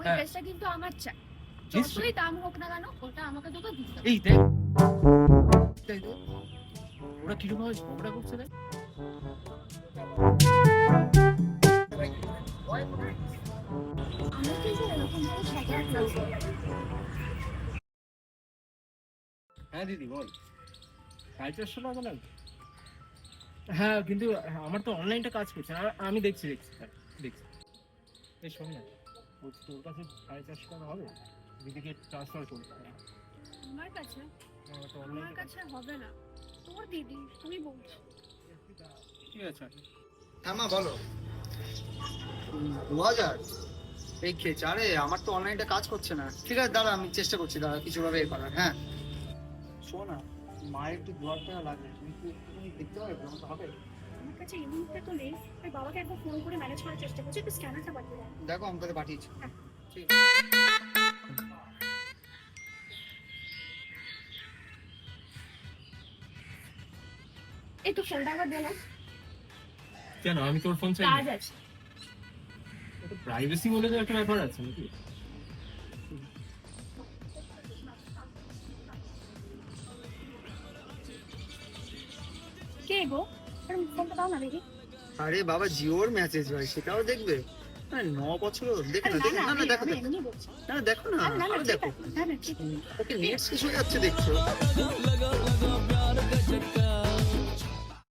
ওই হ্যাঁ। ড্রেসটা কিন্তু আমার চাই, নিশ্চয়ই। যতই দাম হোক না কেন ওটা আমাকে তোকে দিতে হবে। এই দেখ, তাই তো, ওরা কিরকম ভাবে ঝগড়া করছে দেখ। আমার কিন্তু এরকম ভাবে ঝগড়া করছে। হ্যাঁ দিদি বল, 450 টাকা লাগবে। হ্যাঁ কিন্তু আমার তো অনলাইনটা কাজ করছে না, আমি দেখছি হ্যাঁ, দেখছি। এই শোন না, বলছি তোর কাছে 450 টাকা হবে, দিদিকে ট্রান্সফার করতে হবে। আমার কাছে আমার তো আমার অনলাইনে কাছে হবে না, তোর দিদি তুমি বলছো। ঠিক আছে। হ্যাঁ মা বলো। 2000 এই খেয়েছে। আরে আমার তো অনলাইনটা কাজ করছে না। ঠিক আছে দাঁড়া, আমি চেষ্টা করছি, দাঁড়া কিছুভাবে এ করার। হ্যাঁ শোনো না, মায়ের একটু 2000 টাকা লাগবে, তুমি কি একটুখানি দেখতে পারবে? আমার তো হবে। আমার কাছে এই মুহূর্তে তো নেই, আমি বাবাকে একবার ফোন করে ম্যানেজ করার চেষ্টা করছি, একটু স্ক্যানারটা পাঠিয়ে দাও। দেখো আমি তোকে পাঠিয়েছি। হ্যাঁ। ঠিক একটু ফোনটা একবার দে না, কেন আমি তোর ফোন চাই? কাজ আছে। প্রাইভেসি বলে তো একটা ব্যাপার আছে নাকি? কে গো, ফোনটা দাও না দেখি। আরে বাবা জিওর মেসেজ ভাই, সেটাও দেখবে? আরে 9 বছর দেখো আরে না, দেখো না, দেখো আমি দেখো এমনি বলছি। না, দেখো না, আরে না না আরে ঠিক দেখো আছে, না না ঠিক আছে। ওকে নেট শেষ হয়ে যাচ্ছে দেখছো।